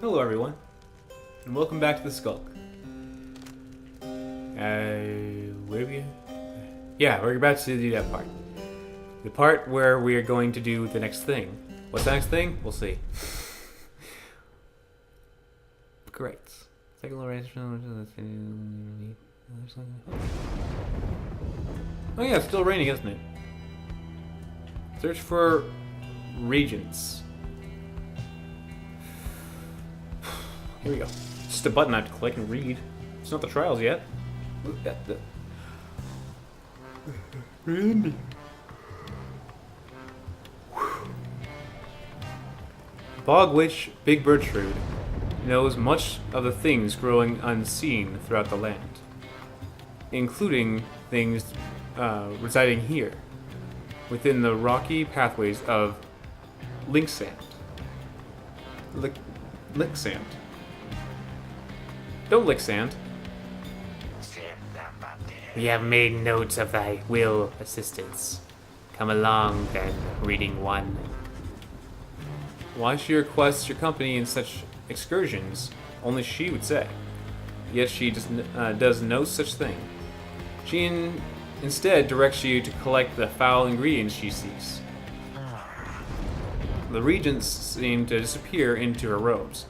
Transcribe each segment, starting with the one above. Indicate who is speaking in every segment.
Speaker 1: Hello everyone, and welcome back to the Skulk. Where are we? Yeah, we're about to do that part. The part where we are going to do the next thing. What's the next thing? We'll see. Great. Oh yeah, it's still raining, isn't it? Search for regions. Here we go. Just a button I have to click and read. It's not the trials yet. Look at the... Randy. Bog Witch Big Bertrude knows much of the things growing unseen throughout the land, including things residing here, within the rocky pathways of Linksand. Licksand. Don't lick sand. We have made notes of thy will assistance. Come along, then, reading one. Why she requests your company in such excursions, only she would say. Yet she does no such thing. She instead directs you to collect the foul ingredients she seeks. The regents seem to disappear into her robes,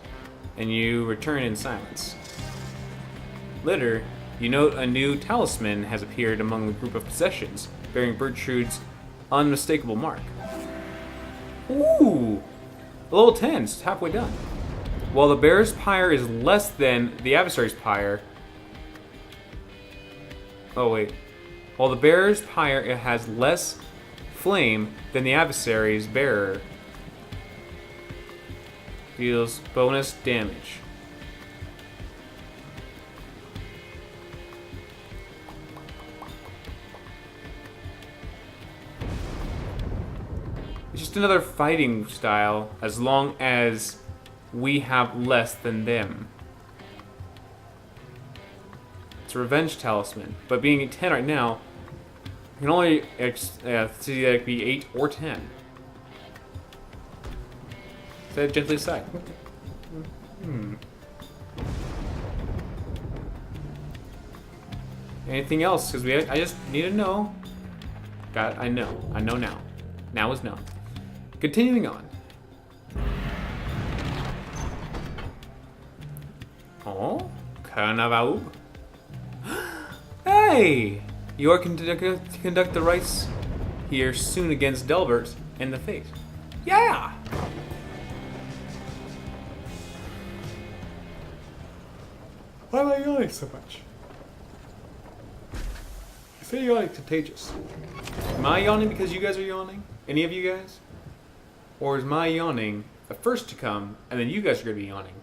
Speaker 1: and you return in silence. Later, you note a new talisman has appeared among the group of possessions, bearing Bertrude's unmistakable mark. Ooh! Level 10, it's halfway done. While the bear's pyre is less than the adversary's pyre... Oh wait. While the bear's pyre it has less flame than the adversary's bearer. Deals bonus damage. It's just another fighting style, as long as we have less than them. It's a revenge talisman, but being at 10 right now, you can only see that it be 8 or 10. Set it gently aside. Anything else? Because I just need to know. I know. I know now. Now is known. Continuing on. Oh, Carnaval. Hey! You are to conduct the rites here soon against Delbert and the Fate. Yeah! Why am I yawning so much? You say yawning contagious. Am I yawning because you guys are yawning? Any of you guys? Or is my yawning the first to come, and then you guys are going to be yawning?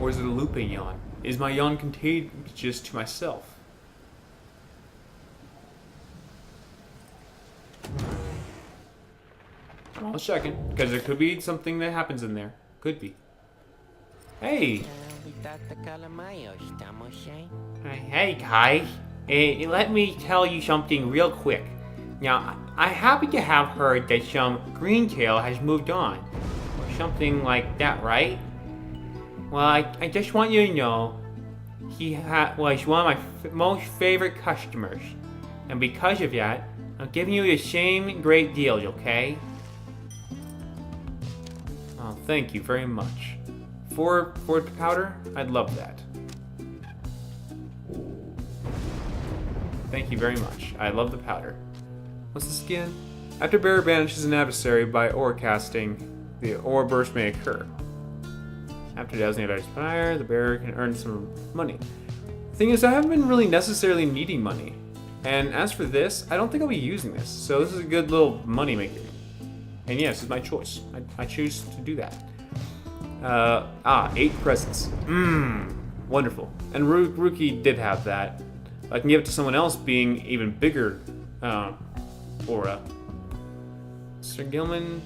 Speaker 1: Or is it a looping yawn? Is my yawn contagious to myself? I'll check it, because there could be something that happens in there. Could be. Hey! Hey guys, let me tell you something real quick. Now, I happen to have heard that some Greentail has moved on, or something like that, right? Well, I just want you to know, he was one of my most favorite customers, and because of that, I'm giving you the same great deals, okay? Oh, thank you very much. For powder, I'd love that. Thank you very much. I love the powder. What's this again? After bearer banishes an adversary by ore casting, the ore burst may occur. After dousing a Pyre, the bearer can earn some money. The thing is, I haven't been really necessarily needing money. And as for this, I don't think I'll be using this. So this is a good little money maker. And yes, it's my choice. I choose to do that. 8 presents. Wonderful. And Rookie did have that. I can give it to someone else being even bigger aura. Sir Gilman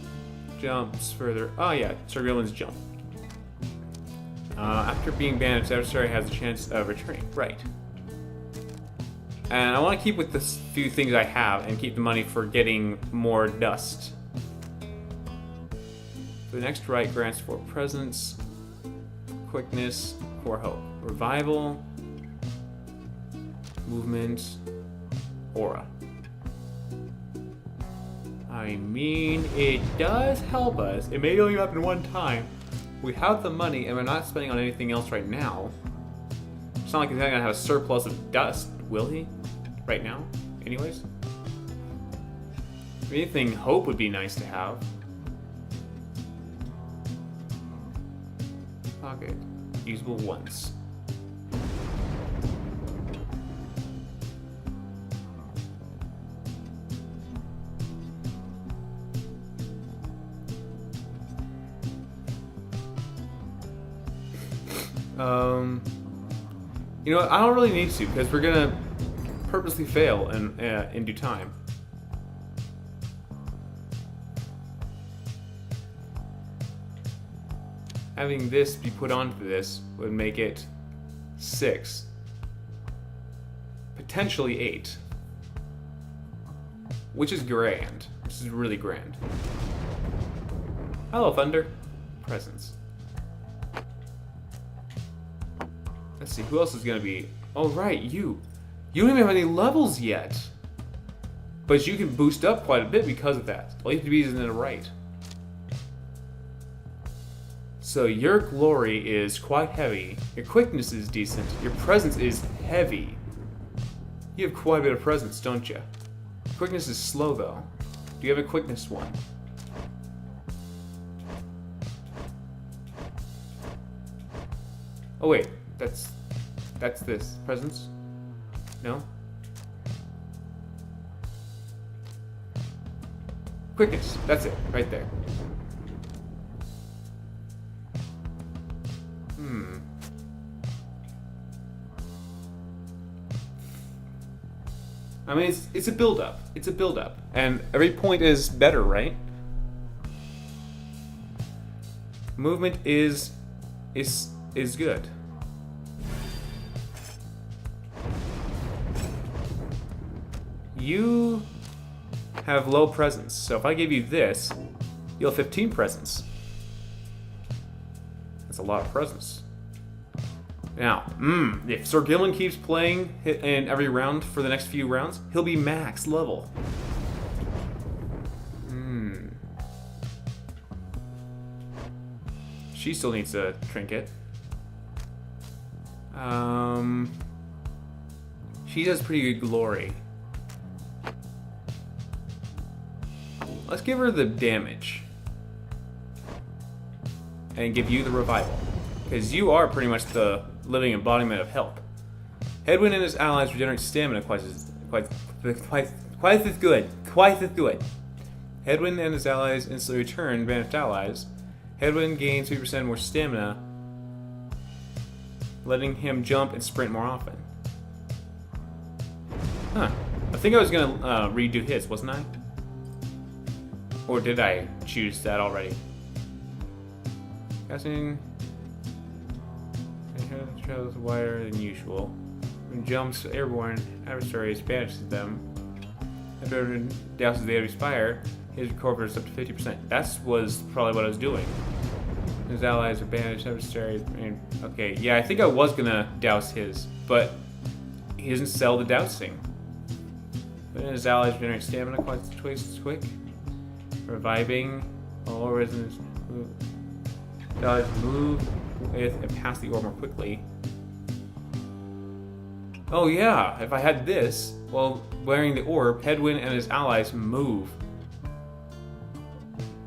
Speaker 1: jumps further. Oh yeah, Sir Gilman's jump. After being banished, the adversary has a chance of returning. Right. And I want to keep with the few things I have and keep the money for getting more dust.
Speaker 2: The next right grants 4 presence, quickness, 4 hope, revival, movement, aura. I mean, it does help us. It may only happen one time. We have the money and we're not spending on anything else right now. It's not like he's gonna have a surplus of dust, will he? Right now? Anyways? If anything, hope would be nice to have. Pocket. Usable once. You know what? I don't really need to because we're gonna purposely fail in due time. Having this be put onto this would make it 6, potentially 8, which is grand. This is really grand. Hello, Thunder. Presence. Let's see, who else is gonna be? Oh, right, you. You don't even have any levels yet. But you can boost up quite a bit because of that. All you have to be is in the right. So your glory is quite heavy. Your quickness is decent. Your presence is heavy. You have quite a bit of presence, don't you? Quickness is slow, though. Do you have a quickness one? Oh, wait. That's this. Presence? No? Quickness. That's it. Right there. I mean, it's a build-up. It's a build-up. And every point is better, right? Movement is good. You have low presence, so if I give you this, you'll have 15 presence. That's a lot of presence. Now, if Sir Gillen keeps playing in every round for the next few rounds, he'll be max level. She still needs a trinket. She has pretty good glory. Let's give her the damage. And give you the revival. Because you are pretty much the living embodiment of health. Headwind and his allies regenerate stamina quite as good. Headwind and his allies instantly return banished allies. Headwind gains 3% more stamina, letting him jump and sprint more often. Huh. I think I was gonna redo his, wasn't I? Or did I choose that already? Casting travels wider than usual. When jumps airborne adversaries banishes them. After douses the enemy Pyre, his recovery is up to 50%. That was probably what I was doing. His allies are banished adversaries. Okay, yeah, I think I was gonna douse his, but he doesn't sell the dousing. But his allies generate stamina quite twice as quick. Reviving all residents. Allies move with and pass the ore more quickly. Oh yeah, if I had this, while wearing the orb, Headwind and his allies move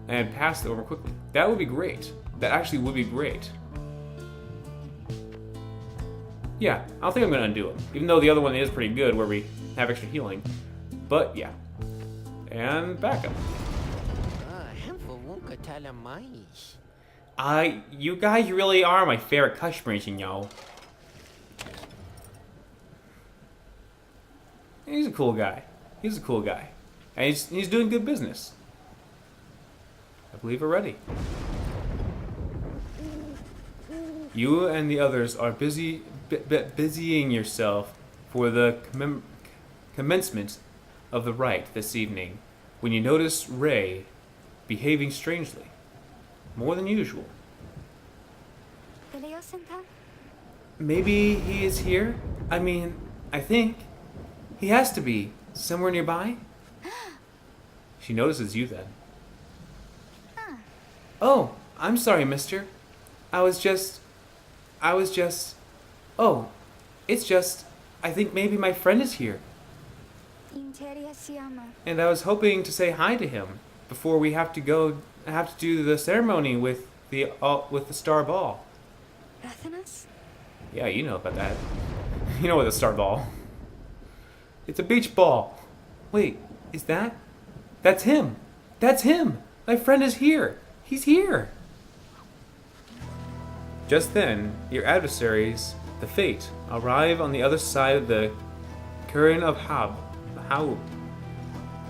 Speaker 2: and pass the orb more quickly. That would be great. That actually would be great. Yeah, I don't think I'm gonna undo him, even though the other one is pretty good where we have extra healing. But yeah. And backup. You guys really are my favorite customers, you know. He's a cool guy. He's a cool guy. And he's doing good business. I believe we're ready. You and the others are busying yourself for the commencement of the rite this evening when you notice Ray behaving strangely. More than usual.
Speaker 3: テレヨセンター
Speaker 2: Maybe he is here? I mean, I think. He has to be. Somewhere nearby? She notices you then. Oh, I'm sorry, mister. I was just... Oh, it's just... I think maybe my friend is here.
Speaker 3: インチェリアシアマ
Speaker 2: And I was hoping to say hi to him before we have to do the ceremony with the star ball.
Speaker 3: ラセナス
Speaker 2: Yeah, you know about that. You know what a star ball. It's a beach ball. Wait, is that? That's him. That's him. My friend is here. He's here. Just then, your adversaries, the Fate, arrive on the other side of the current of Haub.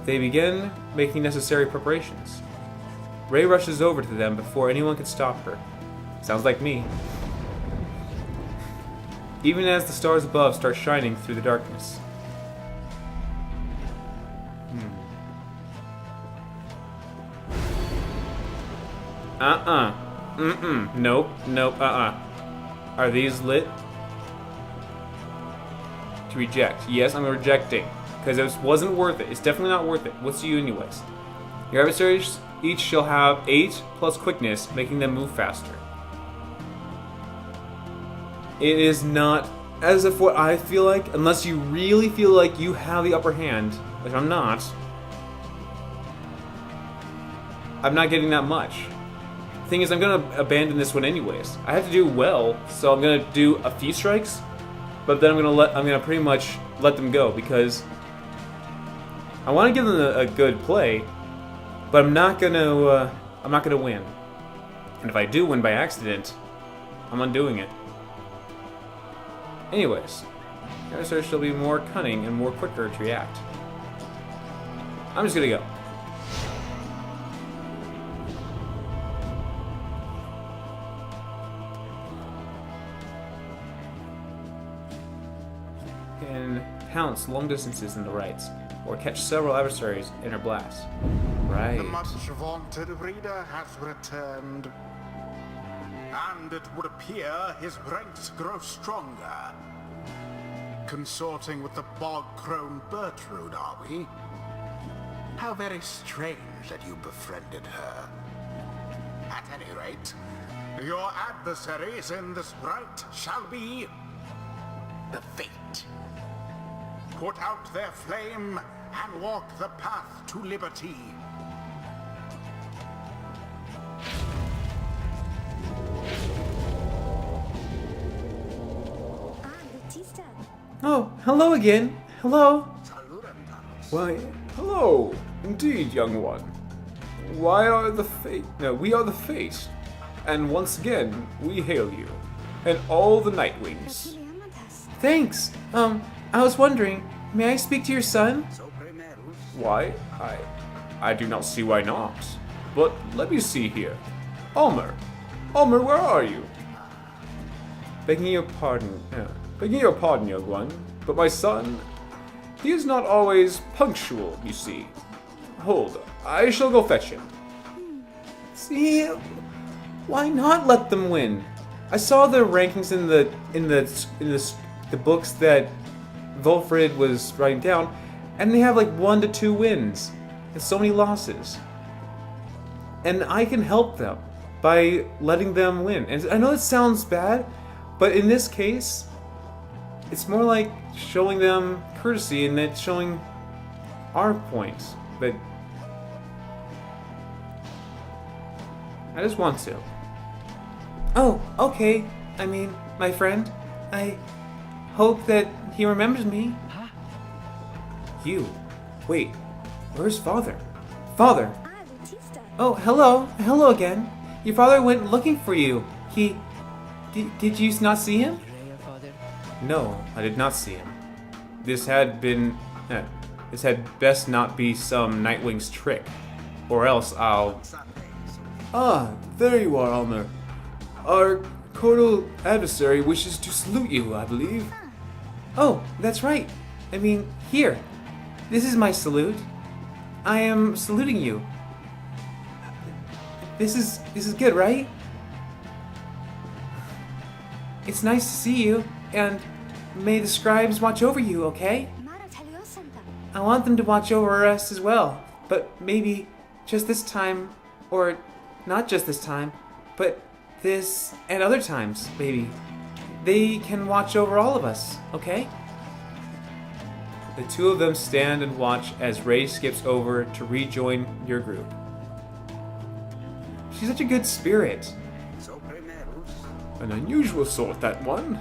Speaker 2: They begin making necessary preparations. Ray rushes over to them before anyone can stop her. Sounds like me. Even as the stars above start shining through the darkness. Nope, Are these lit? To reject. Yes, I'm rejecting. Because it wasn't worth it. It's definitely not worth it. What's to you anyways? Your adversaries each shall have 8 plus quickness, making them move faster. It is not as if what I feel like, unless you really feel like you have the upper hand, which I'm not getting that much. The thing is, I'm gonna abandon this one anyways. I have to do well, so I'm gonna do a few strikes, but then I'm gonna pretty much let them go because I want to give them a good play, but I'm not gonna win. And if I do win by accident, I'm undoing it. Anyways, your adversary shall be more cunning and more quicker to react. I'm just gonna go. Can pounce long distances in the rights, or catch several adversaries in her blast. Right.
Speaker 4: The much vaunted reader has returned, and it would appear his ranks grow stronger. Consorting with the bog-crone Bertrude, are we? How very strange that you befriended her. At any rate, your adversaries in this right shall be the Fate. Put out their flame and walk the path to liberty.
Speaker 3: Lutista
Speaker 2: Oh, hello again. Hello. Why, hello. Indeed, young one. We are the Fate. And once again, we hail you. And all the Nightwings. Thanks. I was wondering, may I speak to your son? Why, I do not see why not. But let me see here. Ulmer, where are you? Begging your pardon, young one, but my son, he is not always punctual, you see. Hold, I shall go fetch him. See, why not let them win? I saw the rankings in the books that Volfrid was writing down, and they have like 1 to 2 wins and so many losses. And I can help them by letting them win. And I know it sounds bad, but in this case, it's more like showing them courtesy and then showing our points. But I just want to. Oh, okay. I mean, my friend, I hope that he remembers me. Huh? You. Wait, where's Father? Father!
Speaker 3: Lutista
Speaker 2: Oh, hello. Hello again. Your father went looking for you. Did you not see him? No, I did not see him. This had best not be some Nightwing's trick. Or else I'll... Ah, there you are, Ulmer. Our cordial adversary wishes to salute you, I believe. Oh, that's right. I mean, here. This is my salute. I am saluting you. This is good, right? It's nice to see you, and may the scribes watch over you, okay?
Speaker 3: Mara Taliosanta.
Speaker 2: I want them to watch over us as well, but maybe just this time, or not just this time, but this and other times, maybe. They can watch over all of us, okay? The two of them stand and watch as Ray skips over to rejoin your group. She's such a good spirit.
Speaker 4: So primeros,
Speaker 2: An unusual sort, that one.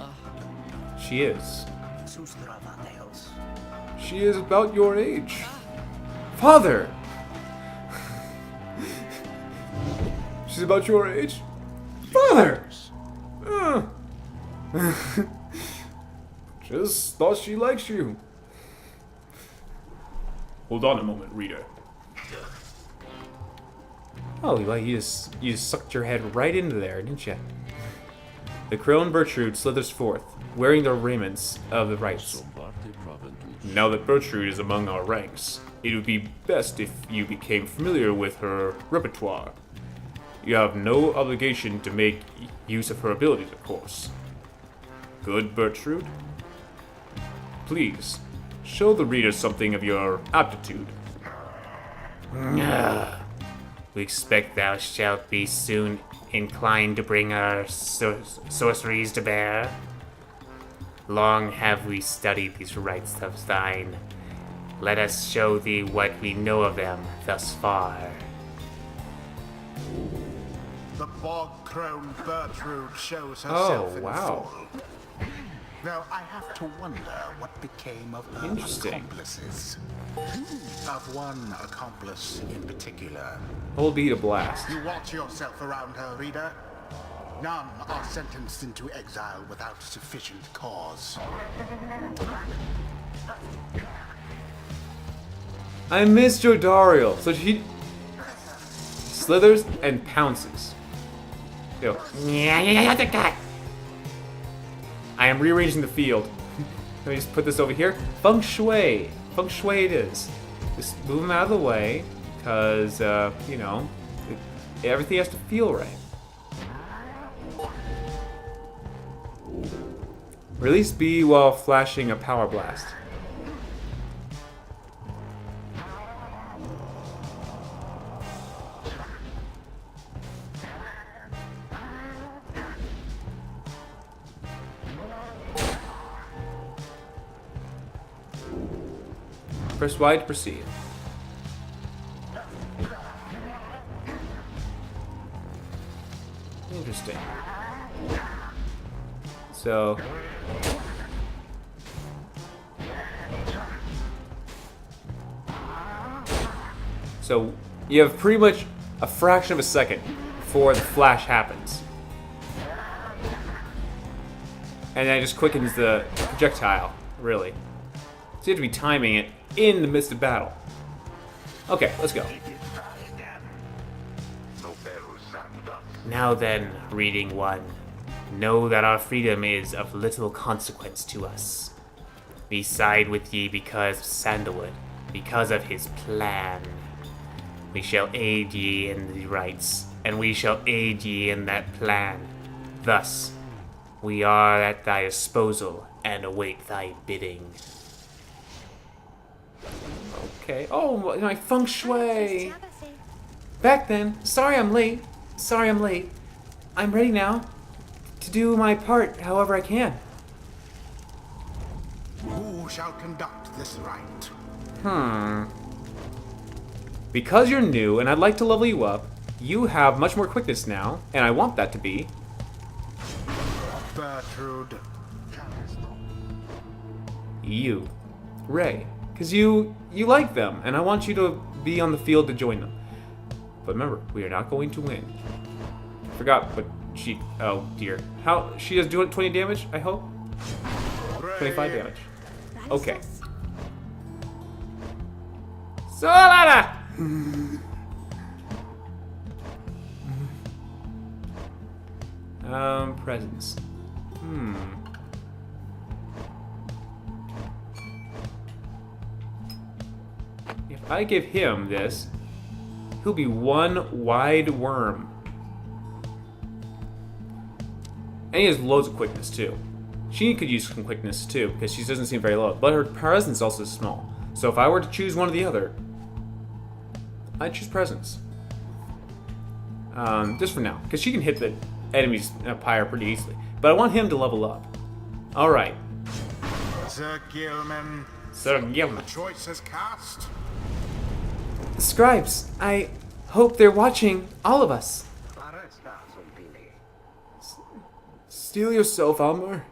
Speaker 2: She is.
Speaker 4: sus travadeos.
Speaker 2: She is about your age. Father! She's about your age? Father! Just thought she likes you. Hold on a moment, reader. Oh, well, you just sucked your head right into there, didn't you? The crone Bertrude slithers forth, wearing the raiments of the rites. Now that Bertrude is among our ranks, it would be best if you became familiar with her repertoire. You have no obligation to make use of her abilities, of course. Good, Bertrude? Please, show the reader something of your aptitude.
Speaker 1: We expect thou shalt be soon inclined to bring our sorceries to bear. Long have we studied these rites of thine. Let us show thee what we know of them thus far.
Speaker 4: The bog crone Bertrude shows herself in
Speaker 2: wow.
Speaker 4: full. Now I have to wonder what became of her
Speaker 2: Interesting.
Speaker 4: accomplices. Of one accomplice in particular.
Speaker 2: Hold B to blast.
Speaker 4: You watch yourself around her, reader. None are sentenced into exile without sufficient cause.
Speaker 2: I missed Jodariel, so she slithers and pounces. Yo, I am rearranging the field. Let me just put this over here. Feng Shui. Feng Shui it is. Just move him out of the way, because, you know, everything has to feel right. Release B while flashing a power blast. Press Y to proceed. Interesting. So you have pretty much a fraction of a second before the flash happens. And then it just quickens the projectile, really. So you have to be timing it in the midst of battle. Okay, let's go.
Speaker 1: Now then, reading one, know that our freedom is of little consequence to us. We side with ye because of Sandalwood, because of his plan. We shall aid ye in the rites, and we shall aid ye in that plan. Thus, we are at thy disposal and await thy bidding.
Speaker 2: Okay. Oh, my feng shui. Back then. Sorry I'm late. I'm ready now to do my part however I can.
Speaker 4: Who shall conduct this rite?
Speaker 2: Because you're new and I'd like to level you up, you have much more quickness now, and I want that to be
Speaker 4: Bertrude.
Speaker 2: you, Ray. Because you like them, and I want you to be on the field to join them. But remember, we are not going to win. I forgot, but she... Oh, dear. How... She does do 20 damage, I hope? 25 damage. Okay. Solana! Presents. If I give him this, He'll be one wide worm. And he has loads of quickness too. She could use some quickness too, because she doesn't seem very low. But her presence is also small. So if I were to choose one or the other, I'd choose presence. Just for now, because she can hit the enemy's Pyre pretty easily. But I want him to level up. Alright.
Speaker 4: Sir Gilman,
Speaker 2: Sir Gilman.
Speaker 4: choice is cast.
Speaker 5: Scribes, I hope they're watching all of us. Steel yourself, Almer.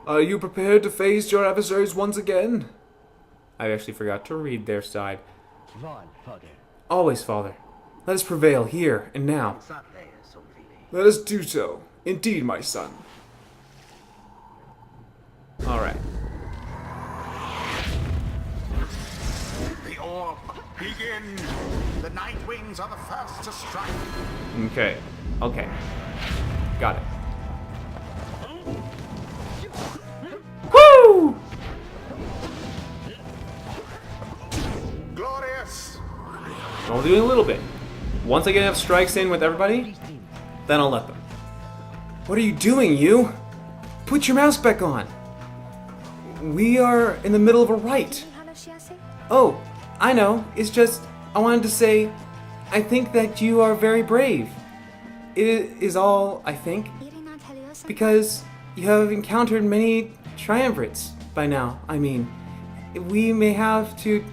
Speaker 5: Are you prepared to face your adversaries once again?
Speaker 2: I actually forgot to read their side.
Speaker 5: Always, Father. Let us prevail here and now. Let us do so. Indeed, my son.
Speaker 2: Alright.
Speaker 4: The orb, begin. The Night Wings are the first to strike.
Speaker 2: Okay. Okay. Got it.
Speaker 5: Woo!
Speaker 4: Glorious.
Speaker 2: I'm only doing a little bit. Once I get enough strikes in with everybody, then I'll let them.
Speaker 5: What are you doing, you? Put your mouse back on. We are in the middle of a rite. Oh, I know. It's just, I wanted to say, I think that you are very brave. It is all, I think, because you have encountered many triumvirates by now. I mean, we may have to,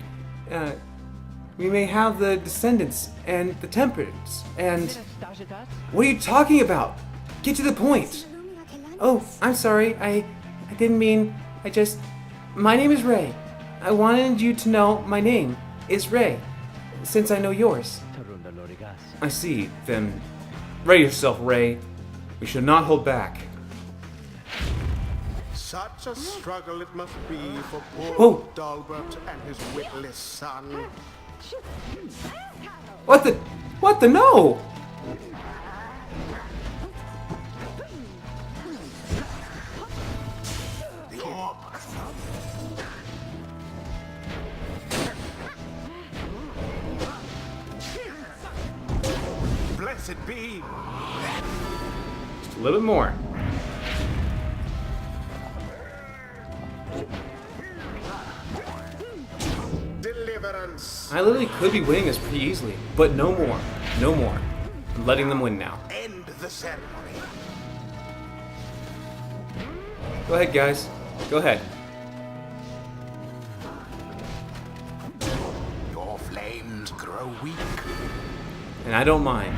Speaker 5: we may have the descendants and the temperance and... What are you talking about? Get to the point. Oh, I'm sorry. I didn't mean... My name is Ray. I wanted you to know my name is Ray, since I know yours.
Speaker 2: I see. Then, ready yourself, Ray. We should not hold back.
Speaker 4: Such a struggle it must be for poor
Speaker 5: Whoa.
Speaker 4: Dalbert and his witless son.
Speaker 5: What the no?
Speaker 4: The orb. Blessed be.
Speaker 2: Just a little bit more.
Speaker 4: Deliverance.
Speaker 2: I literally could be winning this pretty easily, but no more. No more. I'm letting them win now.
Speaker 4: End the ceremony.
Speaker 2: Go ahead, guys. Go ahead.
Speaker 4: Your flames grow weak.
Speaker 2: And I don't mind.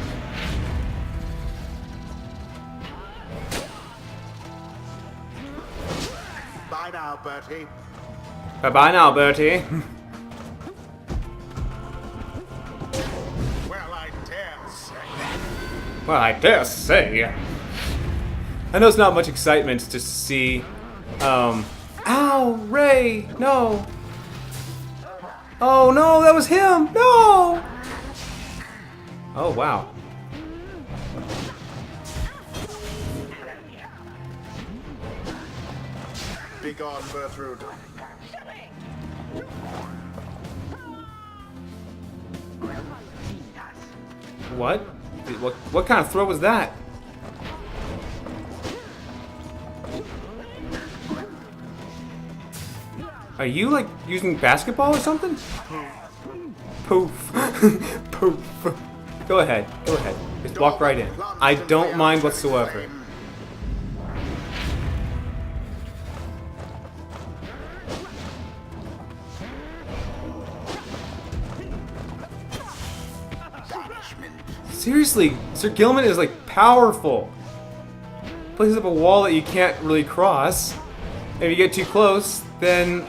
Speaker 4: Bye now, Bertie.
Speaker 2: Bye-bye now, Bertie.
Speaker 4: Well, I dare say.
Speaker 2: Well, I dare say. I know it's not much excitement to see,
Speaker 5: Ow, Ray, no. Oh no, that was him. No.
Speaker 2: Oh, wow.
Speaker 4: Begone, Bertrude.
Speaker 2: What? What kind of throw was that? Are you, like, using basketball or something? Poof. Poof. Go ahead. Go ahead. Just walk right in. I don't mind whatsoever. Seriously, Sir Gilman is, like, powerful. Places up a wall that you can't really cross. If you get too close, then...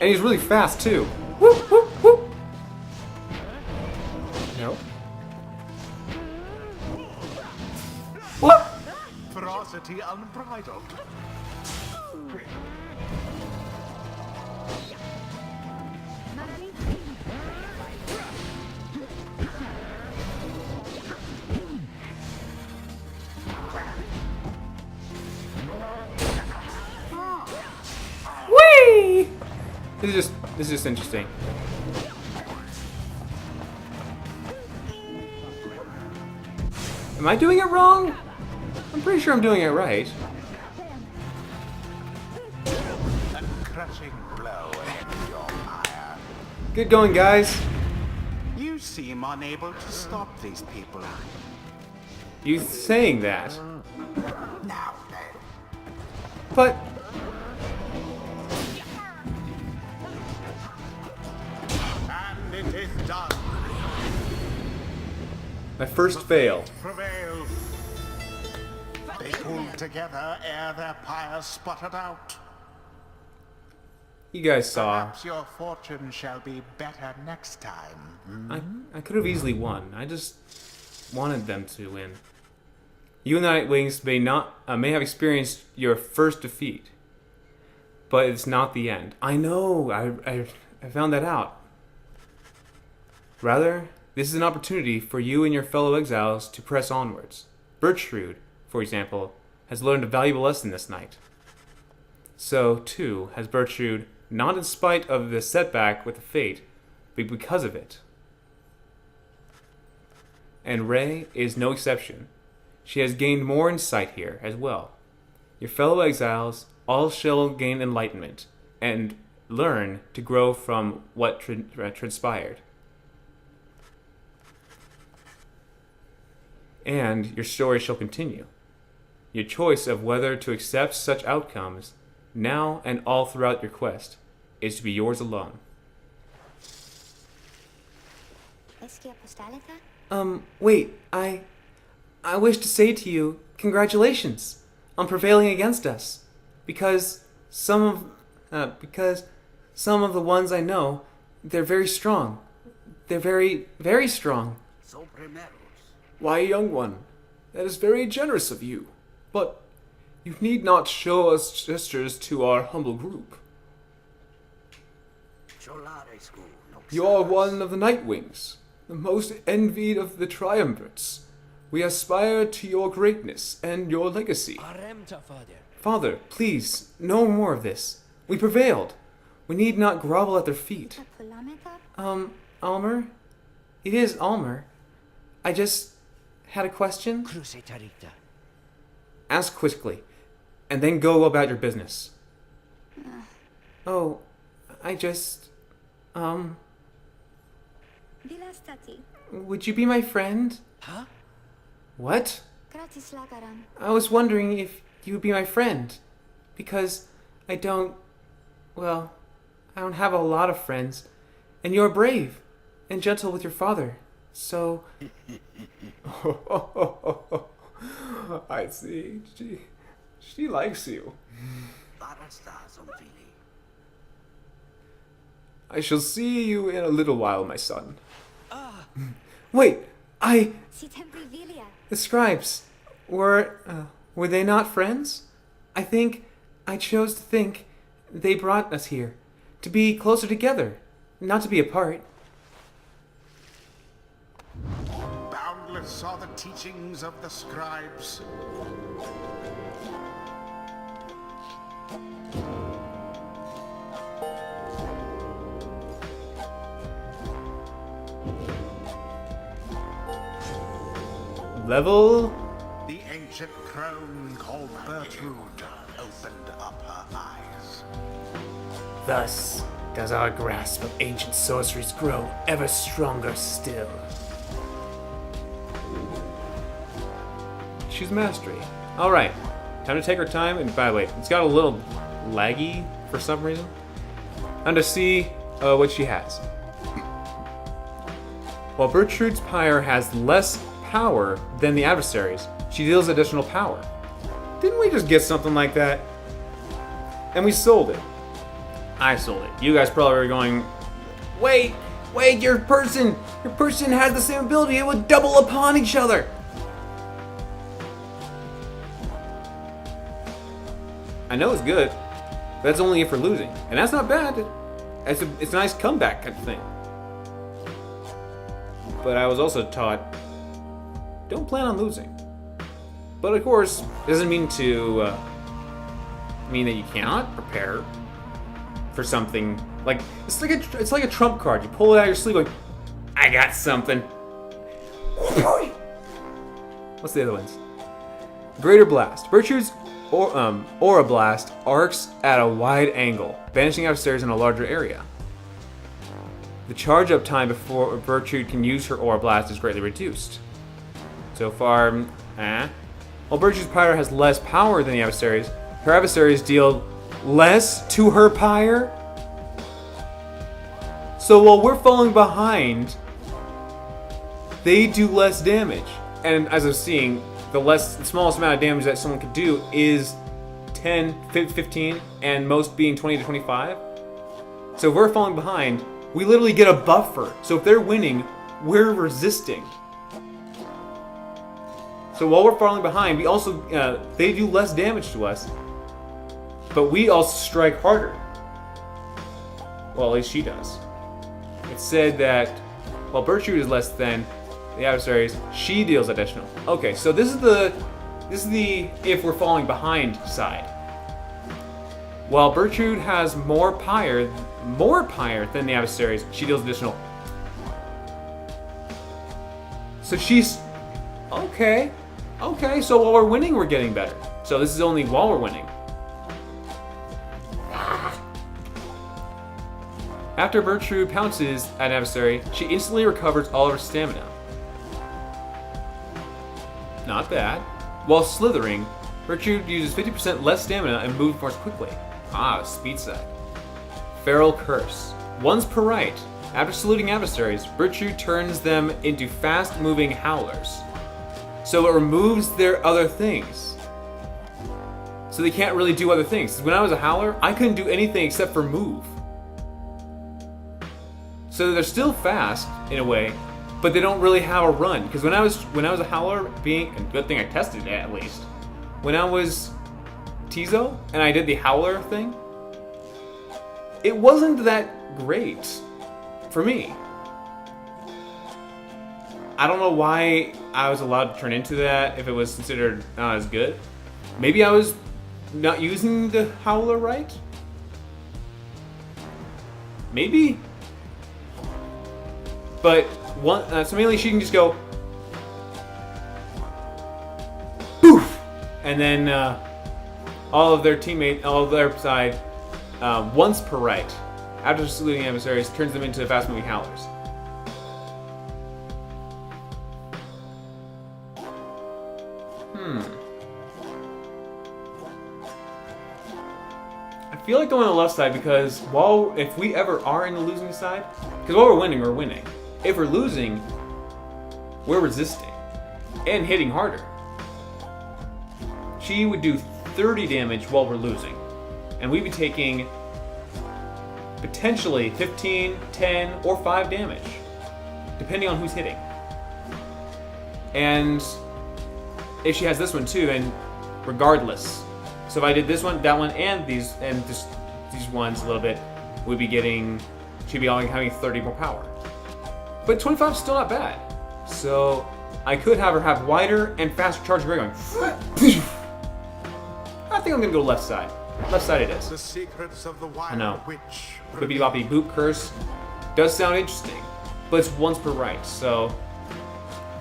Speaker 2: And he's really fast, too. Whoop, whoop, whoop. No. What?
Speaker 4: Ferocity unbridled.
Speaker 2: Whee! This is just interesting.
Speaker 5: Am I doing it wrong? I'm pretty sure I'm doing it right.
Speaker 4: A crushing blow ends your pyre.
Speaker 5: Good going, guys.
Speaker 4: You seem unable to stop these people.
Speaker 5: You saying that.
Speaker 4: Now then,
Speaker 5: But
Speaker 4: and it is done.
Speaker 5: my first fail.
Speaker 4: Prevail. They pulled together ere their pyre sputtered out.
Speaker 5: You guys saw.
Speaker 4: Perhaps your fortune shall be better next time.
Speaker 5: I could have easily won. I just wanted them to win. You Nightwings may have experienced your first defeat, but it's not the end. I know. I found that out. Rather, this is an opportunity for you and your fellow exiles to press onwards. Bertrude, for example, has learned a valuable lesson this night. So, too, has Bertrude, not in spite of the setback with the fate, but because of it. And Ray is no exception. She has gained more insight here as well. Your fellow exiles all shall gain enlightenment and learn to grow from what transpired. And your story shall continue. Your choice of whether to accept such outcomes, now and all throughout your quest, is to be yours alone. Wait, I wish to say to you, congratulations on prevailing against us, because some of the ones I know, they're very strong. They're very, very strong. Why, young one, that is very generous of you, but you need not show us gestures to our humble group. You are one of the Nightwings, the most envied of the triumvirates. We aspire to your greatness and your legacy. Father, please, no more of this. We prevailed. We need not grovel at their feet. Almer? It is Almer. I just had a question. Ask quickly, and then go about your business. Oh, I just... Would you be my friend?
Speaker 2: Huh?
Speaker 5: What? I was wondering if you would be my friend. Because I don't have a lot of friends. And you're brave and gentle with your father. So... I see. She likes you. I shall see you in a little while, my son. Wait, the scribes, were they not friends? I chose to think they brought us here, to be closer together, not to be apart.
Speaker 4: Boundless are the teachings of the scribes.
Speaker 5: Level?
Speaker 4: The ancient crone called Bertrude opened up her eyes.
Speaker 5: Thus does our grasp of ancient sorceries grow ever stronger still. She's mastery. Alright, time to take our time, and by the way, it's got a little laggy for some reason. And to see what she has. While Bertrude's Pyre has less power than the adversaries, she deals additional power. Didn't we just get something like that? And we sold it. I sold it. You guys probably were going, wait, your person has the same ability. It would double upon each other. I know it's good, but that's only if we're losing. And that's not bad. It's a nice comeback kind of thing. But I was also taught, don't plan on losing. But of course, it doesn't mean to mean that you cannot prepare for something. Like it's like a trump card. You pull it out of your sleeve, like, I got something. What's the other ones? Greater Blast. Bertrude's Aura Blast arcs at a wide angle, vanishing adversaries in a larger area. The charge up time before Bertrude can use her Aura Blast is greatly reduced. So far, While Bertrude's Pyre has less power than the adversaries, her adversaries deal less to her Pyre. So while we're falling behind, they do less damage. And as I'm seeing, the smallest amount of damage that someone could do is 10, 15, and most being 20 to 25. So if we're falling behind, we literally get a buffer. So if they're winning, we're resisting. So while we're falling behind, we also they do less damage to us, but we also strike harder. Well, at least she does. It's said that while Bertrude is less than the adversaries, she deals additional. Okay, so this is the if we're falling behind side. While Bertrude has more Pyre than the adversaries, she deals additional. So she's okay. Okay, so while we're winning, we're getting better. So this is only while we're winning. After Bertrude pounces at an adversary, she instantly recovers all of her stamina. Not bad. While slithering, Bertrude uses 50% less stamina and moves more quickly. Speed side. Feral Curse. Once per right, after saluting adversaries, Bertrude turns them into fast-moving howlers. So it removes their other things. So they can't really do other things. When I was a howler, I couldn't do anything except for move. So they're still fast in a way, but they don't really have a run. Because when I was a howler, and good thing I tested it at least. When I was Tizo and I did the howler thing, it wasn't that great for me. I don't know why I was allowed to turn into that if it was considered not as good. Maybe I was not using the howler right? Maybe? But so mainly she can just go poof, and then all of their side once per right, after saluting adversaries, turns them into fast-moving howlers. I feel like going on the left side because if we ever are in the losing side, because while we're winning, we're winning. If we're losing, we're resisting and hitting harder. She would do 30 damage while we're losing, and we'd be taking potentially 15, 10, or 5 damage, depending on who's hitting. And if she has this one too, then regardless. So if I did this one, that one, and these ones a little bit, she'd be only having 30 more power. But 25 is still not bad. So I could have her have wider and faster charge rate going. I think I'm gonna go left side. Left side it is.
Speaker 4: The secrets of the wild
Speaker 5: I know.
Speaker 4: witch.
Speaker 5: Bippy boppy boop curse does sound interesting, but it's once per right, so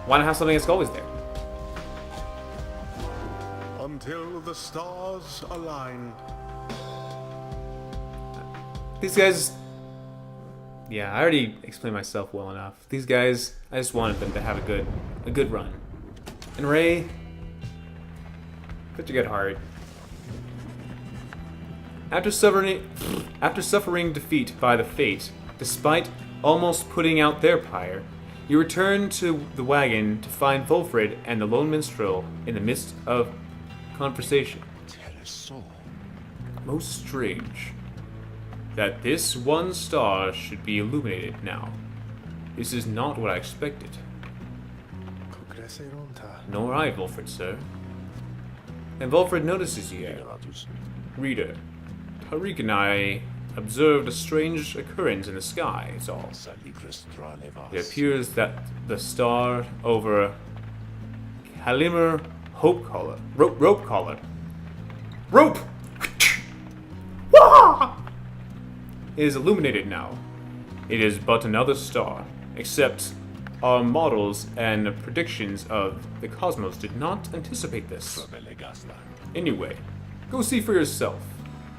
Speaker 5: why not have something that's always there?
Speaker 4: Until the stars align.
Speaker 5: These guys, yeah, I already explained myself well enough. These guys, I just wanted them to have a good run. And Ray, such a good heart. After suffering defeat by the Fate, despite almost putting out their pyre, you return to the wagon to find Volfred and the lone minstrel in the midst of conversation. Most strange that this one star should be illuminated now. This is not what I expected. Nor I, Volfred, sir. And Volfred notices you. Reader, Tariq and I observed a strange occurrence in the sky, it's all. It appears that the star over Halimer Rope Collar. Rope! Is illuminated now. It is but another star, except
Speaker 2: our models and predictions of the cosmos did not anticipate this. Anyway, go see for yourself.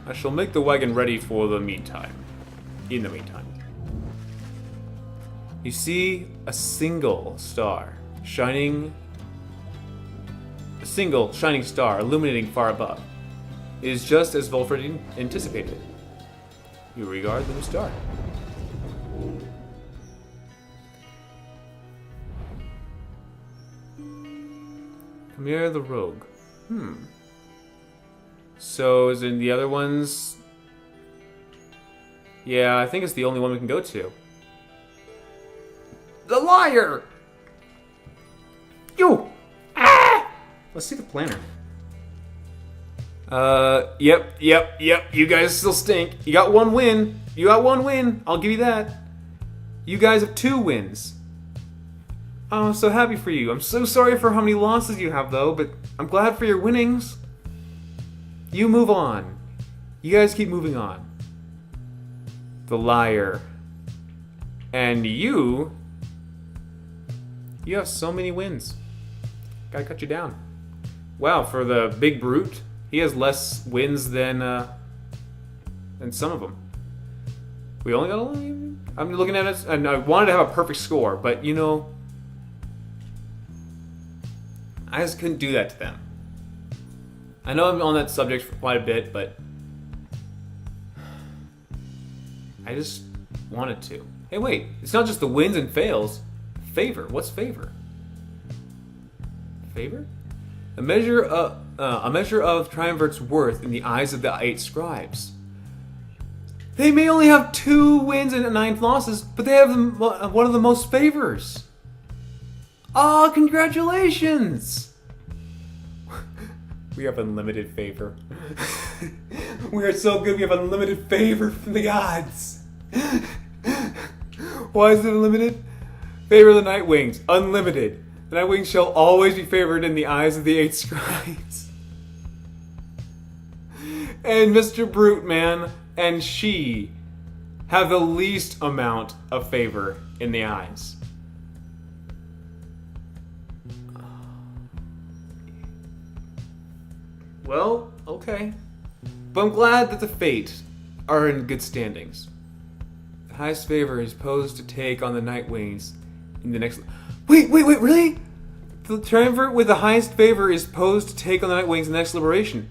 Speaker 2: I shall make the wagon ready for the meantime. In the meantime. You see a single star shining. A single shining star illuminating far above. It is just as Volfred anticipated. You regard the new star. Khmer the Rogue. So, is it the other ones? Yeah, I think it's the only one we can go to. The liar! You! Ah! Let's see the planner. Yep. You guys still stink. You got one win. I'll give you that. You guys have 2 wins. Oh, I'm so happy for you. I'm so sorry for how many losses you have, though, but I'm glad for your winnings. You move on. You guys keep moving on. The liar. And you have so many wins. Gotta cut you down. Wow, for the big brute, he has less wins than some of them. We only got 11. I'm looking at it, and I wanted to have a perfect score, but you know, I just couldn't do that to them. I know I'm on that subject for quite a bit, but I just wanted to. Hey, wait, it's not just the wins and fails. Favor. What's favor? Favor? A measure of Triumvir's worth in the eyes of the 8 scribes. They may only have 2 wins and 9 losses, but they have one of the most favors. Ah, congratulations! We have unlimited favor. We are so good, we have unlimited favor from the gods. Why is it unlimited? Favor of the Nightwings, unlimited. The Nightwings shall always be favored in the eyes of the 8 scribes. And Mr. Brute Man and she have the least amount of favor in the eyes. Well, okay. But I'm glad that the Fate are in good standings. The highest favor is posed to take on the Nightwings in the next... Wait, really? The Triumvirate with the highest favor is posed to take on the Nightwings in the next liberation.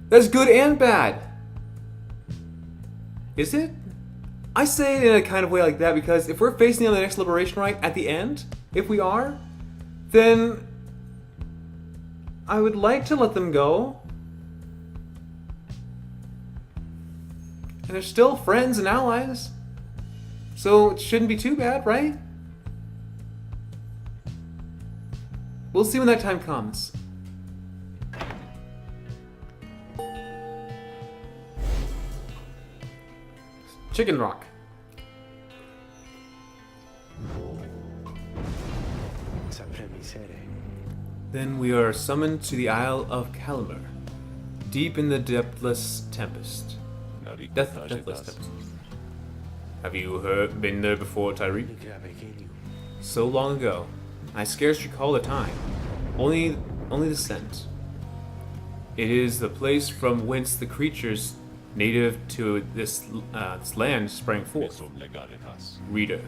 Speaker 2: That's good and bad. Is it? I say it in a kind of way like that because if we're facing on the next liberation right at the end, if we are, then I would like to let them go. And they're still friends and allies. So it shouldn't be too bad, right? We'll see when that time comes. Chicken Rock. Then we are summoned to the Isle of Calamer, deep in the Deathless Tempest. Deathless Tempest. Have you been there before, Tyreek? So long ago, I scarce recall the time. Only the scent. It is the place from whence the creatures native to this land sprang forth. Reader,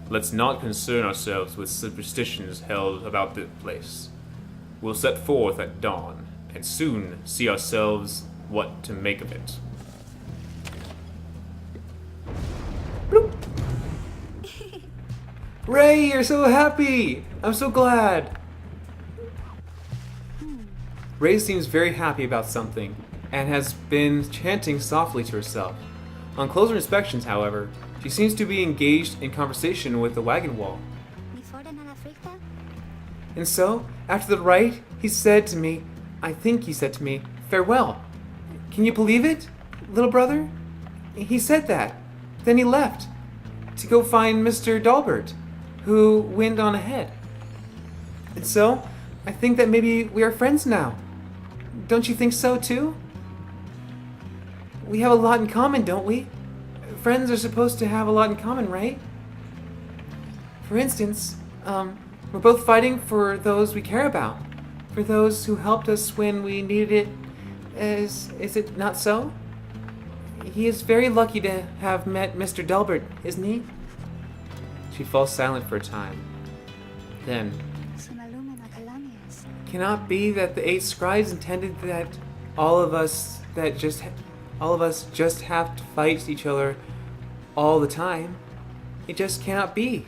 Speaker 2: let's not concern ourselves with superstitions held about the place. We'll set forth at dawn, and soon see ourselves what to make of it. Bloop. Ray, you're so happy! I'm so glad! Ray seems very happy about something, and has been chanting softly to herself. On closer inspections, however, she seems to be engaged in conversation with the wagon wall. And so, after the rite, he said to me, farewell. Can you believe it, little brother? He said that. Then he left to go find Mr. Dalbert, who went on ahead. And so, I think that maybe we are friends now. Don't you think so, too? We have a lot in common, don't we? Friends are supposed to have a lot in common, right?
Speaker 5: For instance, we're both fighting for those we care about, for those who helped us when we needed it. Is it not so? He is very lucky to have met Mr. Delbert, isn't he?
Speaker 2: She falls silent for a time. Then,
Speaker 3: Sinalumena Kalanias.
Speaker 5: Cannot be that the 8 scribes intended that all of us just have to fight each other all the time. It just cannot be.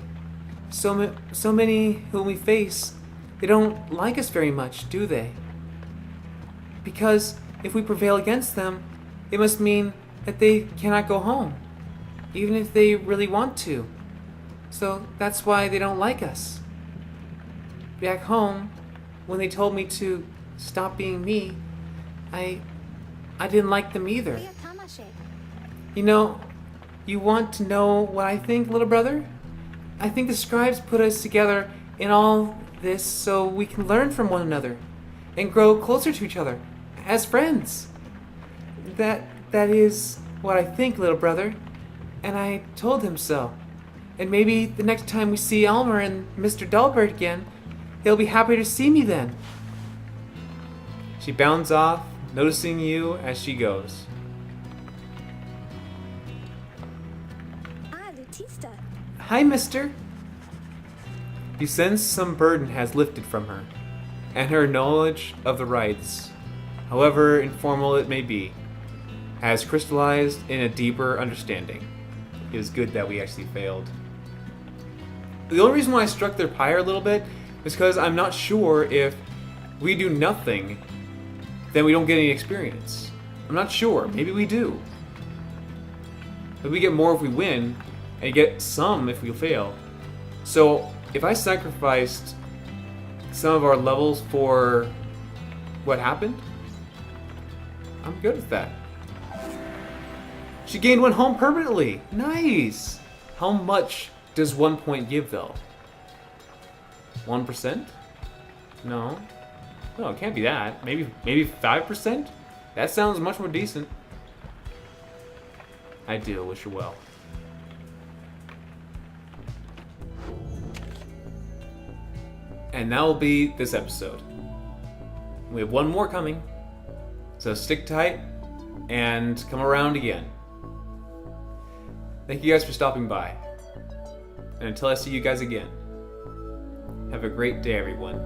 Speaker 5: So many whom we face, they don't like us very much, do they? Because if we prevail against them, it must mean that they cannot go home, even if they really want to. So that's why they don't like us. Back home, when they told me to stop being me, I didn't like them either.
Speaker 3: Ria Tamashe.
Speaker 5: You know, you want to know what I think, little brother? I think the scribes put us together in all this so we can learn from one another and grow closer to each other as friends. That is what I think, little brother. And I told him so. And maybe the next time we see Elmer and Mr. Delbert again, he'll be happy to see me then.
Speaker 2: she bounds off, noticing you as she goes.
Speaker 3: Ah, Lutista.
Speaker 5: Hi, mister.
Speaker 2: You sense some burden has lifted from her, and her knowledge of the rites, however informal it may be, has crystallized in a deeper understanding. It is good that we actually failed. The only reason why I struck their pyre a little bit is because I'm not sure if we do nothing, then we don't get any experience. I'm not sure. Maybe we do. But we get more if we win, and get some if we fail. So if I sacrificed some of our levels for what happened, I'm good with that. She gained 1 home permanently. Nice. How much does 1 point give though? 1%? No. No, it can't be that. Maybe 5%? That sounds much more decent. I do. Wish her well. And that will be this episode. We have 1 more coming, so stick tight and come around again. Thank you guys for stopping by. And until I see you guys again, have a great day, everyone.